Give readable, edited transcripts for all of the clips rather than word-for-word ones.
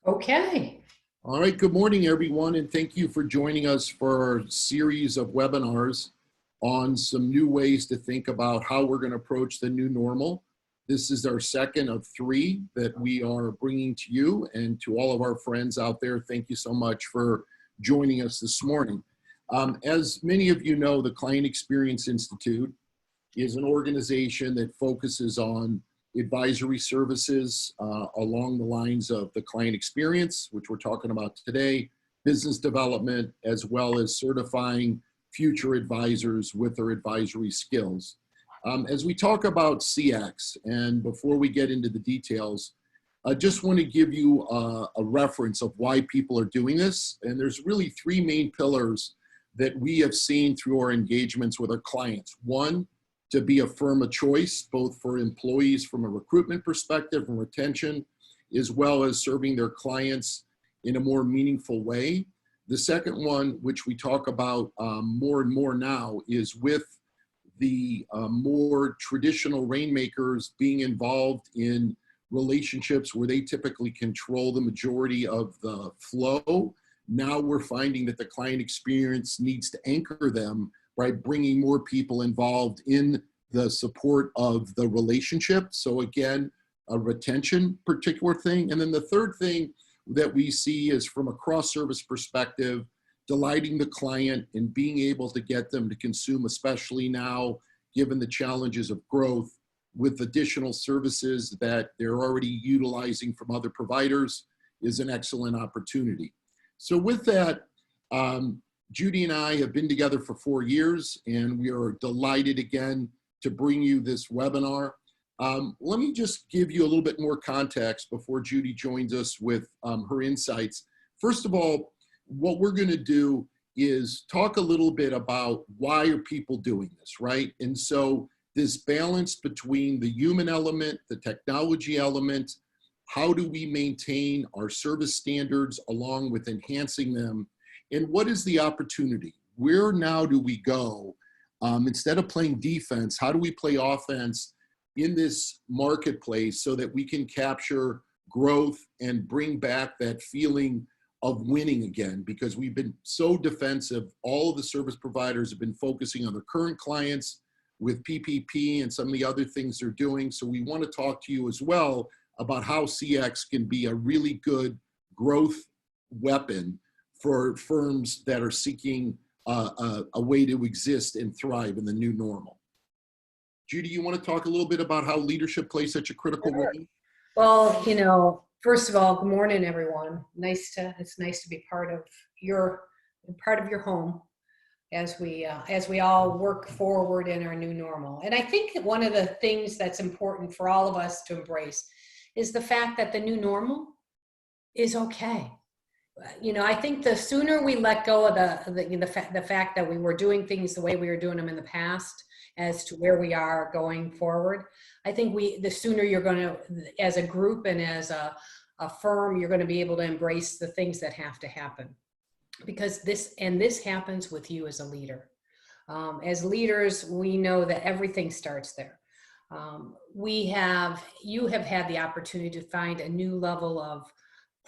Okay. All right, good morning, everyone, and thank you for joining us for our series of webinars on some new ways to think about how we're going to approach the new normal. This is our second of three that we are bringing to you and to all of our friends out there. Thank you so much for joining us this morning. As many of you know, the Client Experience Institute is an organization that focuses on advisory services along the lines of the client experience, which we're talking about today, business development, as well as certifying future advisors with their advisory skills. As we talk about CX, and before we get into the details, I just want to give you a reference of why people are doing this. And there's really three main pillars that we have seen through our engagements with our clients. One, to be a firm of choice, both for employees from a recruitment perspective and retention, as well as serving their clients in a more meaningful way. The second one, which we talk about more and more now, is with the more traditional rainmakers being involved in relationships where they typically control the majority of the flow. Now we're finding that the client experience needs to anchor them by bringing more people involved in the support of the relationship. So again, a retention particular thing. And then the third thing that we see is from a cross-service perspective, delighting the client and being able to get them to consume, especially now, given the challenges of growth, with additional services that they're already utilizing from other providers is an excellent opportunity. So with that, Judy and I have been together for 4 years, and we are delighted again to bring you this webinar. Let me just give you a little bit more context before Judy joins us with her insights. First of all, what we're going to do is talk a little bit about why are people doing this, right? And so this balance between the human element, the technology element, how do we maintain our service standards along with enhancing them? And what is the opportunity? Where now do we go? Instead of playing defense, how do we play offense in this marketplace so that we can capture growth and bring back that feeling of winning again? Because we've been so defensive. All of the service providers have been focusing on their current clients with PPP and some of the other things they're doing. So we want to talk to you as well about how CX can be a really good growth weapon for firms that are seeking a way to exist and thrive in the new normal. Judy, you want to talk a little bit about how leadership plays such a critical role? Well, first of all, good morning, everyone. It's nice to be part of your home as we all work forward in our new normal. And I think one of the things that's important for all of us to embrace is the fact that the new normal is okay. I think the sooner we let go of the fact that we were doing things the way we were doing them in the past as to where we are going forward, I think the sooner you're going to, as a group and as a firm, you're going to be able to embrace the things that have to happen. Because this happens with you as a leader. As leaders, we know that everything starts there. You have had the opportunity to find a new level of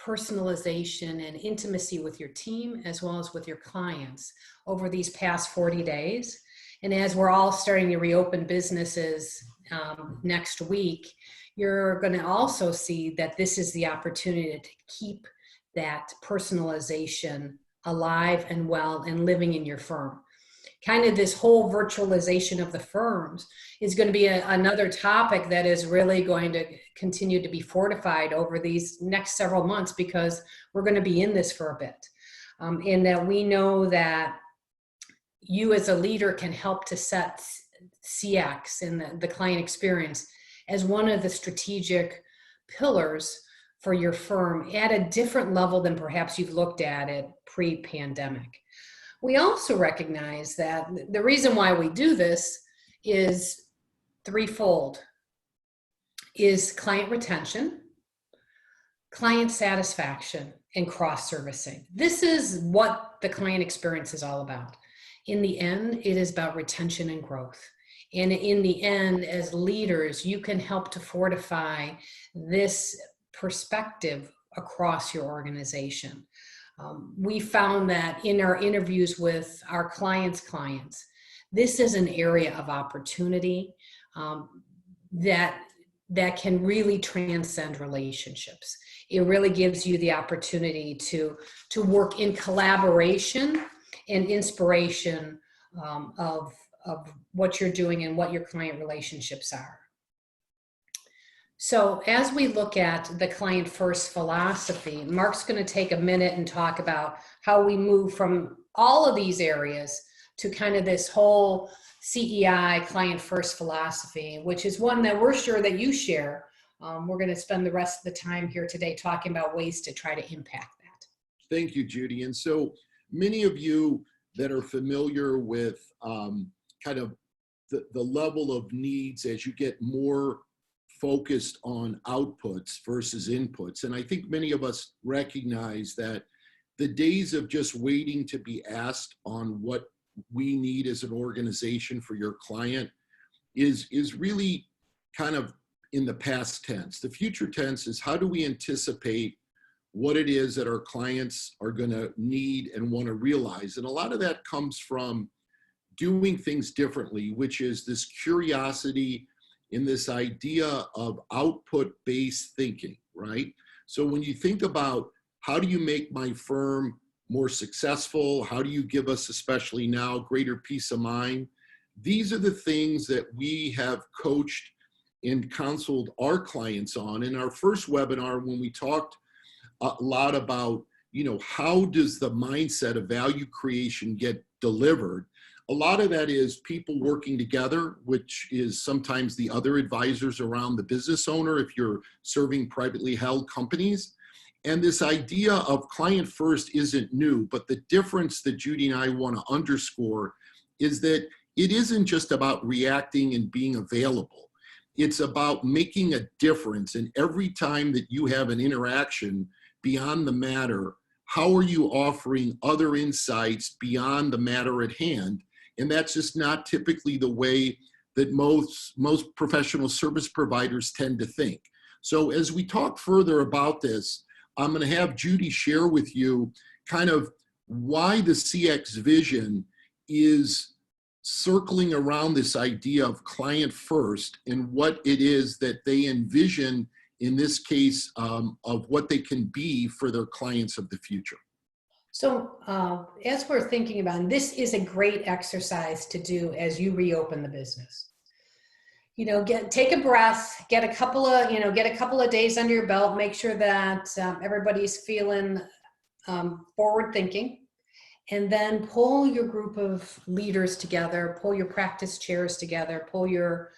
personalization and intimacy with your team as well as with your clients over these past 40 days. And as we're all starting to reopen businesses next week, you're going to also see that this is the opportunity to keep that personalization alive and well and living in your firm. Kind of this whole virtualization of the firms is going to be another topic that is really going to continue to be fortified over these next several months, because we're going to be in this for a bit. And that we know that you as a leader can help to set CX and the client experience as one of the strategic pillars for your firm at a different level than perhaps you've looked at it pre-pandemic. We also recognize that the reason why we do this is threefold: is client retention, client satisfaction, and cross-servicing. This is what the client experience is all about. In the end, it is about retention and growth. And in the end, as leaders, you can help to fortify this perspective across your organization. We found that in our interviews with our clients' clients, this is an area of opportunity that can really transcend relationships. It really gives you the opportunity to work in collaboration and inspiration of what you're doing and what your client relationships are. So as we look at the client first philosophy, Mark's going to take a minute and talk about how we move from all of these areas to kind of this whole CEI, client first philosophy, which is one that we're sure that you share. We're going to spend the rest of the time here today talking about ways to try to impact that. Thank you, Judy. And so many of you that are familiar with kind of the level of needs as you get more focused on outputs versus inputs. And I think many of us recognize that the days of just waiting to be asked on what we need as an organization for your client is really kind of in the past tense. The future tense is, how do we anticipate what it is that our clients are going to need and want to realize? And a lot of that comes from doing things differently, which is this curiosity in this idea of output-based thinking, right? So when you think about how do you make my firm more successful, how do you give us, especially now, greater peace of mind? These are the things that we have coached and counseled our clients on. In our first webinar, when we talked a lot about, how does the mindset of value creation get delivered? A lot of that is people working together, which is sometimes the other advisors around the business owner if you're serving privately held companies. And this idea of client first isn't new, but the difference that Judy and I want to underscore is that it isn't just about reacting and being available. It's about making a difference. And every time that you have an interaction beyond the matter, how are you offering other insights beyond the matter at hand? And that's just not typically the way that most professional service providers tend to think. So as we talk further about this, I'm going to have Judy share with you kind of why the CX vision is circling around this idea of client first and what it is that they envision in this case of what they can be for their clients of the future. So as we're thinking about, and this is a great exercise to do as you reopen the business. Take a breath, get a couple of days under your belt, make sure that everybody's feeling forward thinking, and then pull your group of leaders together, pull your practice chairs together, pull your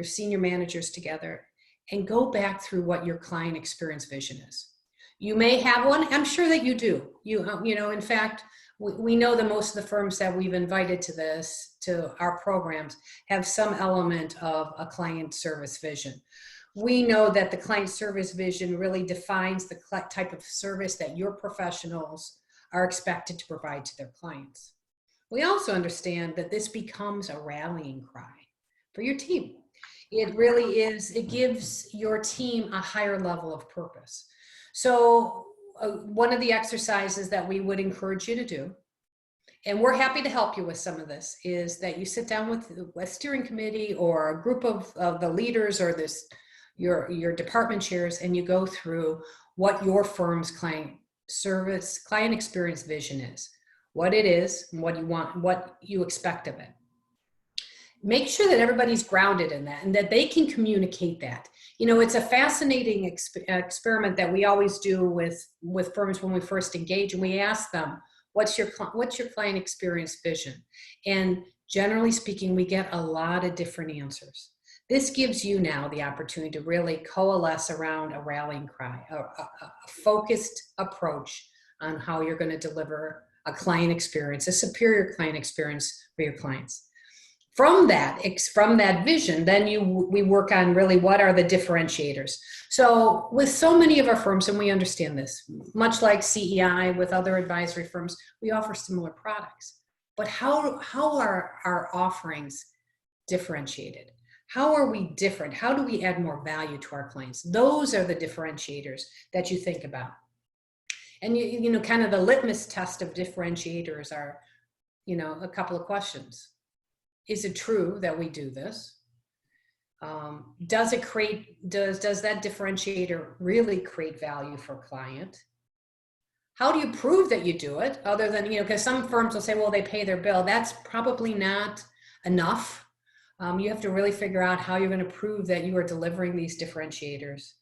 senior managers together, and go back through what your client experience vision is. You may have one. I'm sure that you do. In fact, we know that most of the firms that we've invited to our programs, have some element of a client service vision. We know that the client service vision really defines the type of service that your professionals are expected to provide to their clients. We also understand that this becomes a rallying cry for your team. It really is, it gives your team a higher level of purpose. So one of the exercises that we would encourage you to do, and we're happy to help you with some of this, is that you sit down with a steering committee or a group of the leaders or your department chairs, and you go through what your firm's client experience vision is, what it is, and what you want, what you expect of it. Make sure that everybody's grounded in that and that they can communicate that. It's a fascinating experiment that we always do with firms when we first engage, and we ask them, what's your client experience vision? And generally speaking, we get a lot of different answers. This gives you now the opportunity to really coalesce around a rallying cry, a focused approach on how you're going to deliver a client experience, a superior client experience for your clients. From that vision, then we work on really what are the differentiators. So with so many of our firms, and we understand this, much like CEI with other advisory firms, we offer similar products. But how are our offerings differentiated? How are we different? How do we add more value to our clients? Those are the differentiators that you think about. And you know, kind of the litmus test of differentiators are, you know, a couple of questions. Is it true that we do this? Does that differentiator really create value for a client? How do you prove that you do it? Other than, you know, because some firms will say, well, they pay their bill. That's probably not enough. You have to really figure out how you're going to prove that you are delivering these differentiators.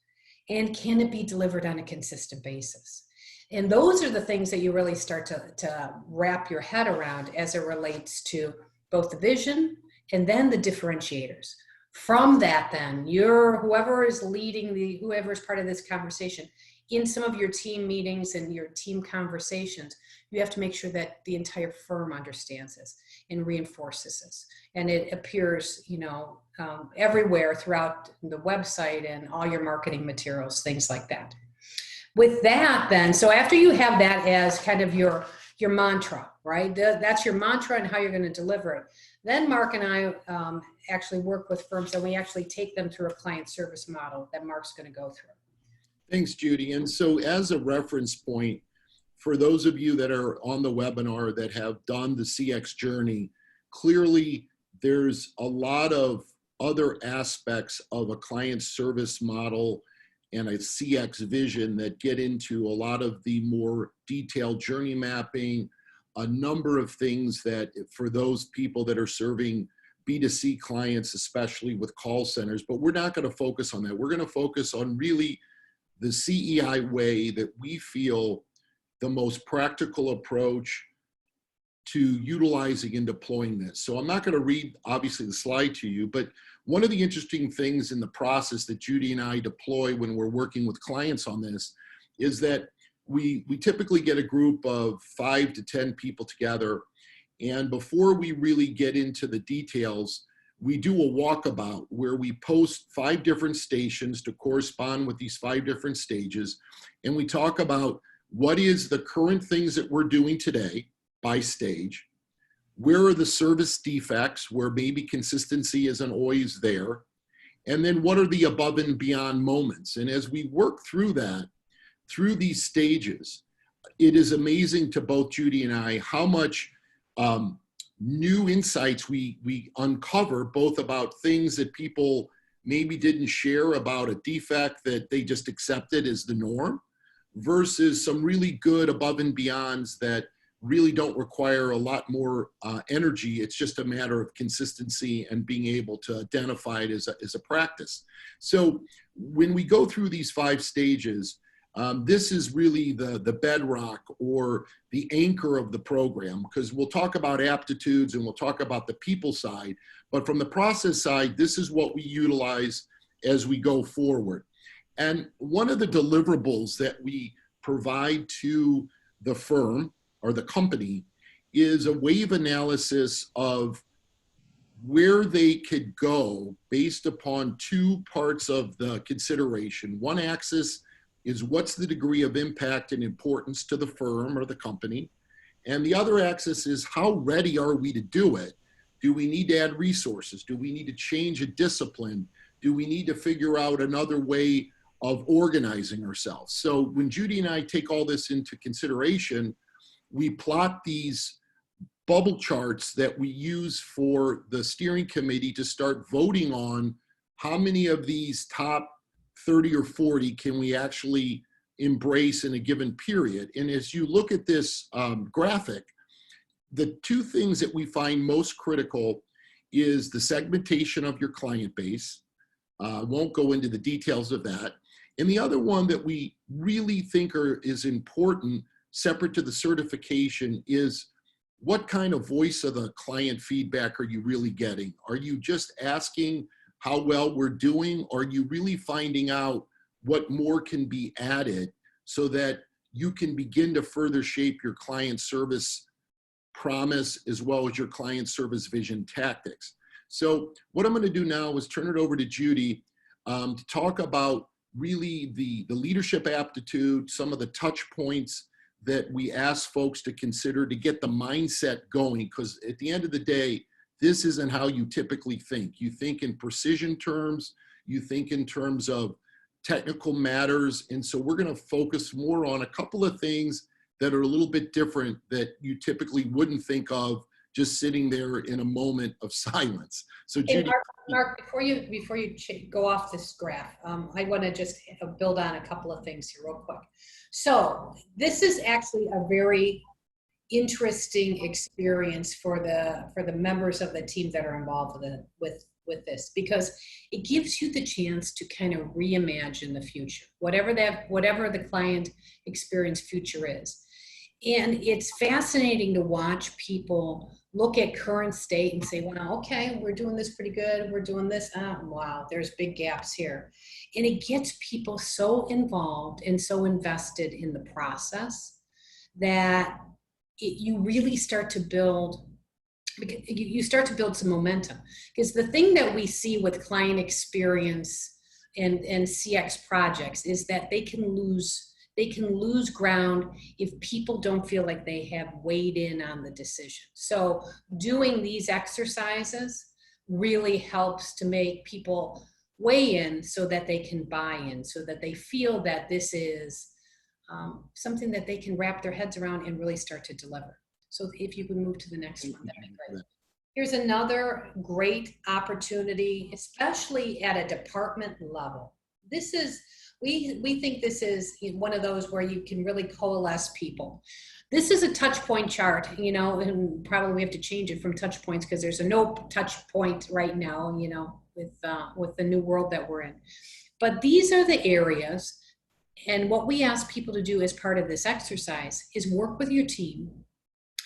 And can it be delivered on a consistent basis? And those are the things that you really start to wrap your head around as it relates to both the vision and then the differentiators. From that, then, whoever is part of this conversation, in some of your team meetings and your team conversations, you have to make sure that the entire firm understands this and reinforces this. And it appears, you know, everywhere throughout the website and all your marketing materials, things like that. With that, then, so after you have that as kind of your mantra, right? That's your mantra and how you're going to deliver it. Then Mark and I actually work with firms and we actually take them through a client service model that Mark's going to go through. Thanks, Judy. And so as a reference point, for those of you that are on the webinar that have done the CX journey, clearly there's a lot of other aspects of a client service model and a CX vision that get into a lot of the more detailed journey mapping, a number of things that for those people that are serving B2C clients, especially with call centers, but we're not going to focus on that. We're going to focus on really the CEI way that we feel the most practical approach to utilizing and deploying this. So I'm not going to read, obviously, the slide to you, but one of the interesting things in the process that Judy and I deploy when we're working with clients on this is that we typically get a group of 5 to 10 people together. And before we really get into the details, we do a walkabout where we post 5 different stations to correspond with these 5 different stages. And we talk about what is the current things that we're doing today by stage, where are the service defects where maybe consistency isn't always there, and then what are the above and beyond moments. And as we work through that, through these stages, it is amazing to both Judy and I how much new insights we uncover, both about things that people maybe didn't share about a defect that they just accepted as the norm, versus some really good above and beyonds that really don't require a lot more energy. It's just a matter of consistency and being able to identify it as a practice. So when we go through these 5 stages, this is really the bedrock or the anchor of the program, because we'll talk about aptitudes and we'll talk about the people side, but from the process side, this is what we utilize as we go forward. And one of the deliverables that we provide to the firm or the company is a wave analysis of where they could go based upon 2 parts of the consideration. One axis is what's the degree of impact and importance to the firm or the company. And the other axis is how ready are we to do it? Do we need to add resources? Do we need to change a discipline? Do we need to figure out another way of organizing ourselves? So when Judy and I take all this into consideration, we plot these bubble charts that we use for the steering committee to start voting on how many of these top 30 or 40 can we actually embrace in a given period. And as you look at this graphic, the 2 things that we find most critical is the segmentation of your client base. Won't go into the details of that. And the other one that we really think is important, separate to the certification, is what kind of voice of the client feedback are you really getting? Are you just asking how well we're doing? Or are you really finding out what more can be added so that you can begin to further shape your client service promise as well as your client service vision tactics? So what I'm going to do now is turn it over to Judy to talk about really the leadership aptitude, some of the touch points that we ask folks to consider to get the mindset going, because at the end of the day, this isn't how you typically think. You think in precision terms, you think in terms of technical matters. And so we're going to focus more on a couple of things that are a little bit different that you typically wouldn't think of just sitting there in a moment of silence. So Hey, Judy. Mark, before you go off this graph, I want to just build on a couple of things here real quick. So this is actually a very interesting experience for the members of the team that are involved with this, because it gives you the chance to kind of reimagine the future, whatever the client experience future is. And it's fascinating to watch people look at current state and say, well, okay, we're doing this pretty good. We're doing this. Wow, there's big gaps here. And it gets people so involved and so invested in the process that you really start to build some momentum. Because the thing that we see with client experience and CX projects is that they can lose ground if people don't feel like they have weighed in on the decision. So doing these exercises really helps to make people weigh in so that they can buy in, so that they feel that this is something that they can wrap their heads around and really start to deliver. So if you can move to the next one, that'd be great. Here's another great opportunity, especially at a department level. This is, we think this is one of those where you can really coalesce people. This is a touch point chart, and probably we have to change it from touch points because there's a no touch point right now, with the new world that we're in. But these are the areas, and what we ask people to do as part of this exercise is work with your team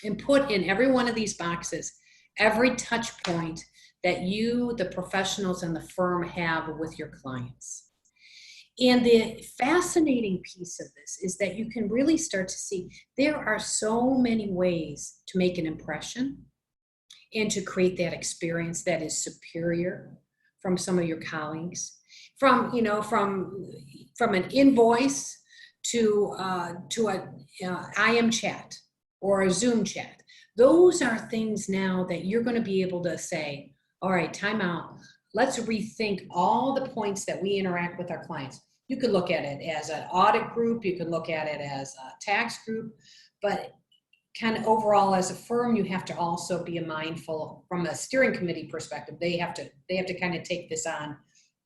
and put in every one of these boxes every touch point that you, the professionals in the firm, have with your clients. And the fascinating piece of this is that you can really start to see there are so many ways to make an impression and to create that experience that is superior from some of your colleagues. From an invoice to a IM chat or a Zoom chat. Those are things now that you're going to be able to say, all right, time out. Let's rethink all the points that we interact with our clients. You could look at it as an audit group. You could look at it as a tax group. But kind of overall as a firm, you have to also be mindful from a steering committee perspective. They have to kind of take this on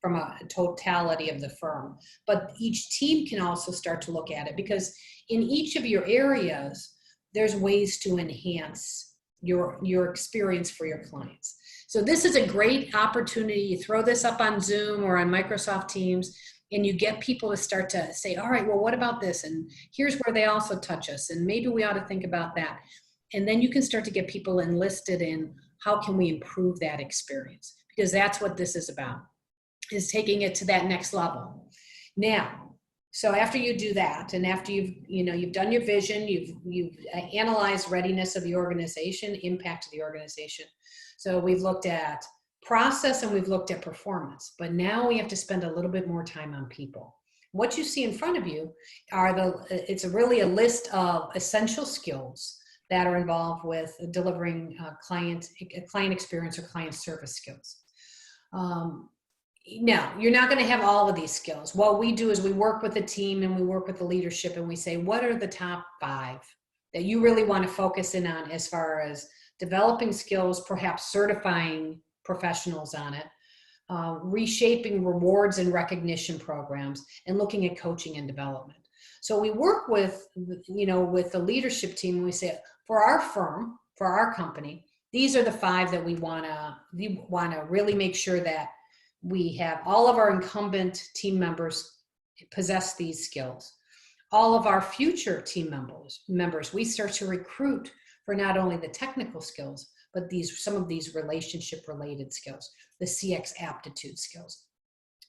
from a totality of the firm. But each team can also start to look at it, because in each of your areas, there's ways to enhance your experience for your clients. So this is a great opportunity. You throw this up on Zoom or on Microsoft Teams, and you get people to start to say, all right, well, what about this? And here's where they also touch us. And maybe we ought to think about that. And then you can start to get people enlisted in how can we improve that experience? Because that's what this is about, is taking it to that next level. Now, so after you do that, and after you've done your vision, you've analyzed readiness of the organization, impact of the organization. So we've looked at process and we've looked at performance, but now we have to spend a little bit more time on people. What you see in front of you it's really a list of essential skills that are involved with delivering client experience or client service skills. Now, you're not going to have all of these skills. What we do is we work with the team and we work with the leadership and we say, what are the top 5 that you really want to focus in on as far as developing skills, perhaps certifying professionals on it, reshaping rewards and recognition programs, and looking at coaching and development. So we work with the leadership team and we say, for our firm, for our company, these are the 5 that we want to really make sure that we have all of our incumbent team members possess these skills. All of our future team members, we start to recruit for not only the technical skills, but some of these relationship related skills, the CX aptitude skills.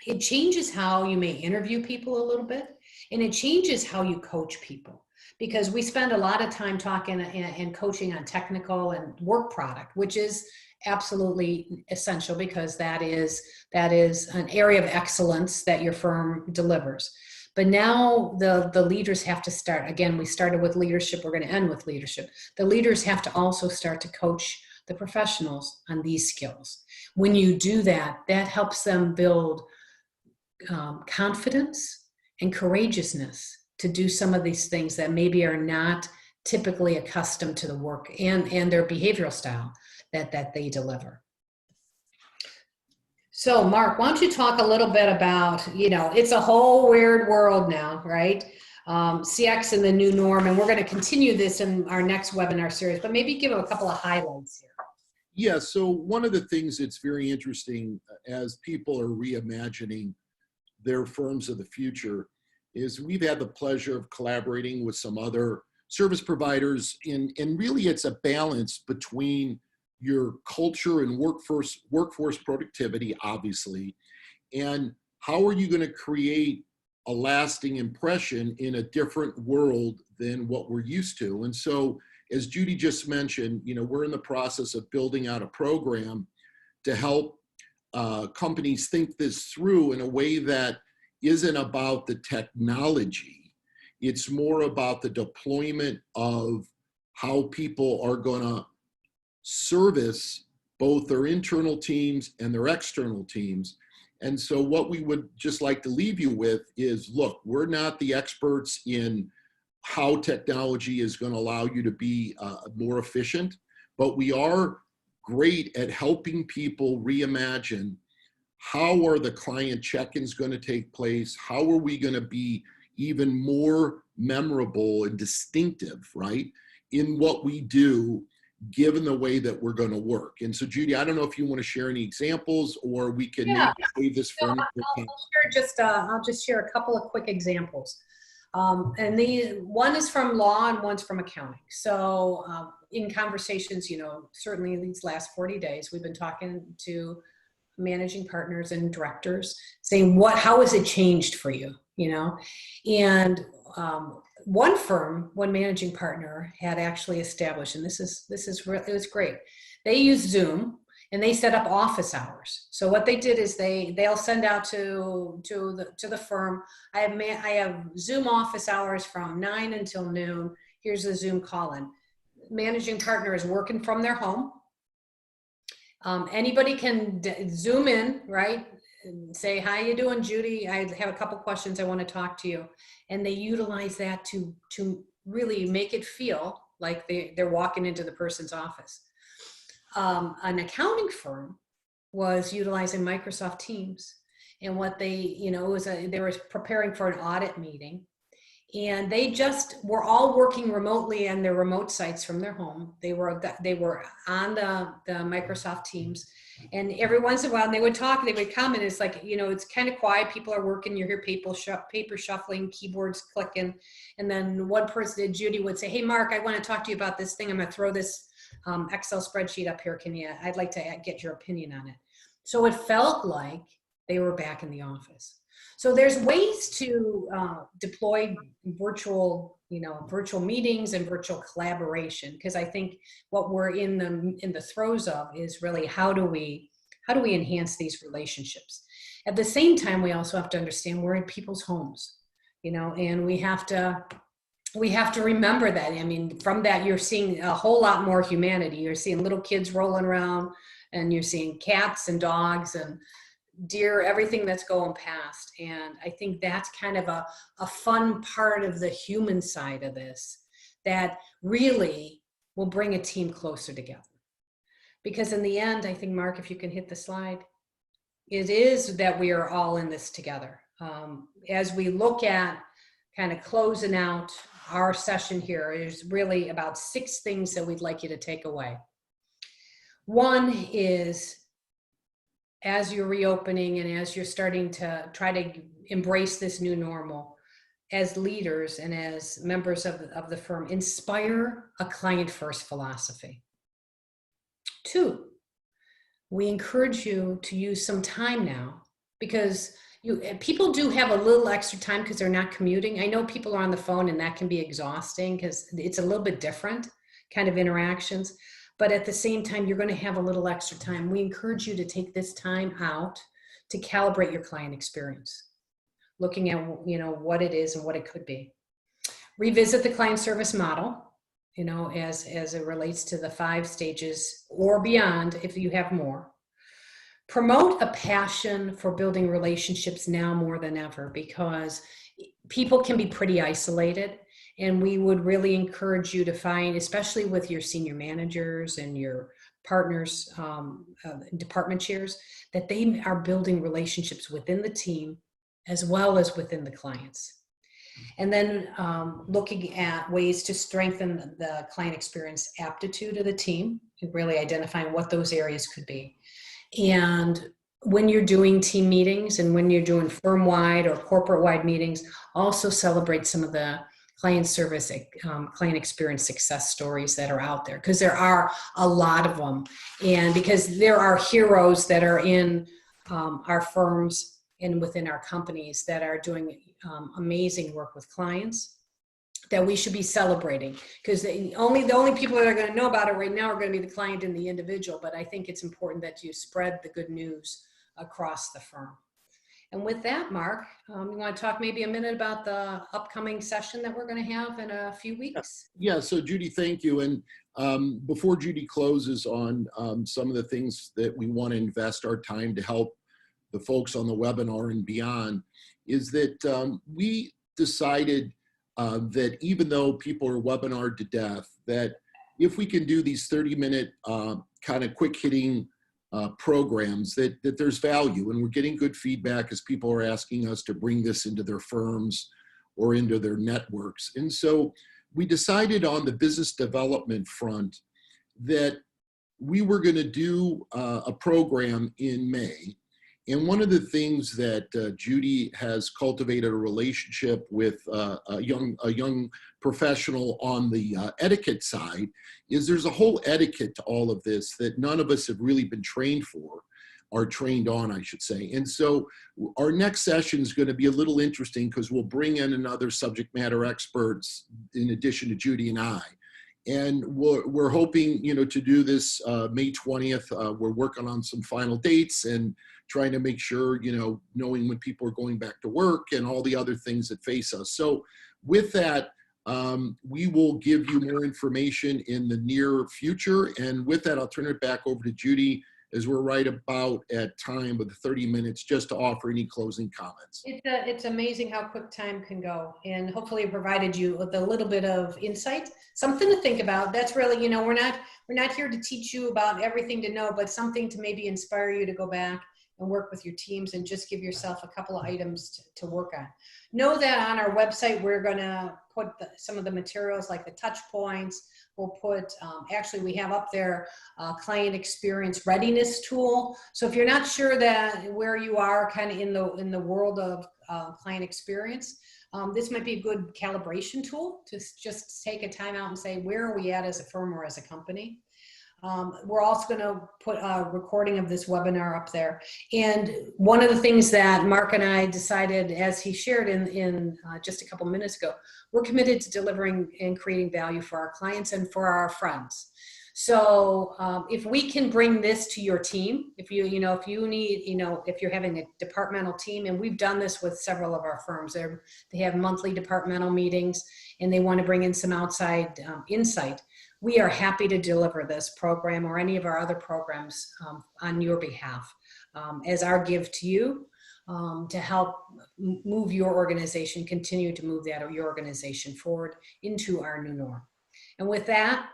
It changes how you may interview people a little bit, and it changes how you coach people, because we spend a lot of time talking and coaching on technical and work product, which is absolutely essential, because that is an area of excellence that your firm delivers. But now the leaders have to start, again, we started with leadership, we're going to end with leadership. The leaders have to also start to coach the professionals on these skills. When you do that, that helps them build confidence and courageousness to do some of these things that maybe are not typically accustomed to the work and their behavioral style that they deliver. So Mark, why don't you talk a little bit about, it's a whole weird world now, right? CX and the new norm, and we're going to continue this in our next webinar series, but maybe give a couple of highlights here. Yeah, so one of the things that's very interesting as people are reimagining their firms of the future is we've had the pleasure of collaborating with some other service providers, and really it's a balance between your culture and workforce productivity, obviously, and how are you going to create a lasting impression in a different world than what we're used to. And so, as Judy just mentioned, we're in the process of building out a program to help companies think this through in a way that isn't about the technology. It's more about the deployment of how people are going to service both their internal teams and their external teams. And so what we would just like to leave you with is, look, we're not the experts in how technology is going to allow you to be more efficient, but we are great at helping people reimagine how are the client check-ins going to take place, how are we going to be even more memorable and distinctive, right, in what we do, given the way that we're going to work. And so, Judy, I don't know if you want to share any examples, or we can maybe save this for another time. I'll just share a couple of quick examples. And one is from law and one's from accounting. So in conversations, certainly these last 40 days, we've been talking to managing partners and directors saying, how has it changed for you? And one managing partner had actually established, and it was great. They use Zoom and they set up office hours. So what they did is they'll send out to the firm, I have Zoom office hours from 9 until noon. Here's the Zoom call-in. Managing partner is working from their home. Anybody can Zoom in, right? And say, how you doing, Judy? I have a couple questions I want to talk to you. And they utilize that to really make it feel like they're walking into the person's office. An accounting firm was utilizing Microsoft Teams, and what they were preparing for an audit meeting, and they just were all working remotely on their remote sites from their home. They were on the Microsoft Teams, and every once in a while, and they would talk, they would comment. It's like, it's kind of quiet. People are working. You hear paper shuffling, keyboards clicking, and then one person, Judy, would say, "Hey, Mark, I want to talk to you about this thing. I'm going to throw this Excel spreadsheet up here. I'd like to get your opinion on it." So it felt like they were back in the office. So there's ways to deploy virtual meetings and virtual collaboration, because I think what we're in the throes of is really how do we enhance these relationships. At the same time, we also have to understand we're in people's homes, and we have to remember that. I mean, from that, you're seeing a whole lot more humanity. You're seeing little kids rolling around, and you're seeing cats and dogs and deer, everything that's going past. And I think that's kind of a fun part of the human side of this that really will bring a team closer together. Because in the end, I think, Mark, if you can hit the slide, it is that we are all in this together. As we look at kind of closing out our session here, is really about 6 things that we'd like you to take away. One is, as you're reopening and as you're starting to try to embrace this new normal, as leaders and as members of the firm, inspire a client-first philosophy. 2, we encourage you to use some time now, because people do have a little extra time because they're not commuting. I know people are on the phone, and that can be exhausting because it's a little bit different kind of interactions. But at the same time, you're going to have a little extra time. We encourage you to take this time out to calibrate your client experience, looking at what it is and what it could be. Revisit the client service model, as it relates to the 5 stages or beyond if you have more. promote a passion for building relationships now more than ever, because people can be pretty isolated. And we would really encourage you to find, especially with your senior managers and your partners, department chairs, that they are building relationships within the team as well as within the clients. And then looking at ways to strengthen the client experience aptitude of the team, and really identifying what those areas could be. And when you're doing team meetings and when you're doing firm-wide or corporate-wide meetings, also celebrate some of the client service, client experience success stories that are out there, because there are a lot of them. And because there are heroes that are in our firms and within our companies that are doing amazing work with clients that we should be celebrating, because the only people that are going to know about it right now are going to be the client and the individual. But I think it's important that you spread the good news across the firm. And with that, Mark, you want to talk maybe a minute about the upcoming session that we're going to have in a few weeks? Yeah, so Judy, thank you. And before Judy closes on some of the things that we want to invest our time to help the folks on the webinar and beyond, is that we decided that even though people are webinared to death, that if we can do these 30-minute kind of quick hitting programs, that there's value. And we're getting good feedback as people are asking us to bring this into their firms or into their networks. And so we decided on the business development front that we were going to do a program in May. And one of the things that Judy has cultivated a relationship with a young professional on the etiquette side is there's a whole etiquette to all of this that none of us have really been trained for, or trained on, I should say. And so our next session is going to be a little interesting because we'll bring in another subject matter experts in addition to Judy and I. And we're hoping, to do this May 20th. We're working on some final dates and trying to make sure, knowing when people are going back to work and all the other things that face us. So with that, we will give you more information in the near future. And with that, I'll turn it back over to Judy, as we're right about at time of the 30 minutes, just to offer any closing comments. It's amazing how quick time can go, and hopefully it provided you with a little bit of insight, something to think about. That's really, we're not here to teach you about everything to know, but something to maybe inspire you to go back and work with your teams and just give yourself a couple of items to work on. Know that on our website, we're going to put some of the materials like the touch points. We'll put, actually we have up there a client experience readiness tool. So if you're not sure that where you are kind of in the world of client experience, this might be a good calibration tool to just take a time out and say, where are we at as a firm or as a company? We're also going to put a recording of this webinar up there. And one of the things that Mark and I decided, as he shared in just a couple minutes ago, we're committed to delivering and creating value for our clients and for our friends. So if we can bring this to your team, if you need, if you're having a departmental team, and we've done this with several of our firms, they have monthly departmental meetings and they want to bring in some outside insight. We are happy to deliver this program or any of our other programs on your behalf as our give to you to help move your organization, continue to move your organization forward into our new norm. And with that,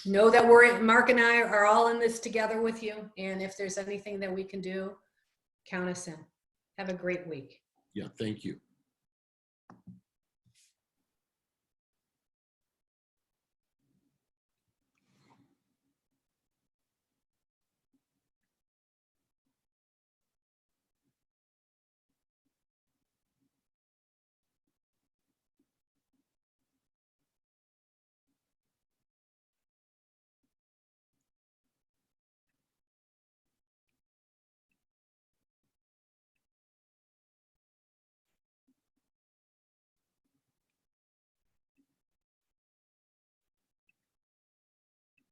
know that Mark and I are all in this together with you. And if there's anything that we can do, count us in. Have a great week. Yeah, thank you.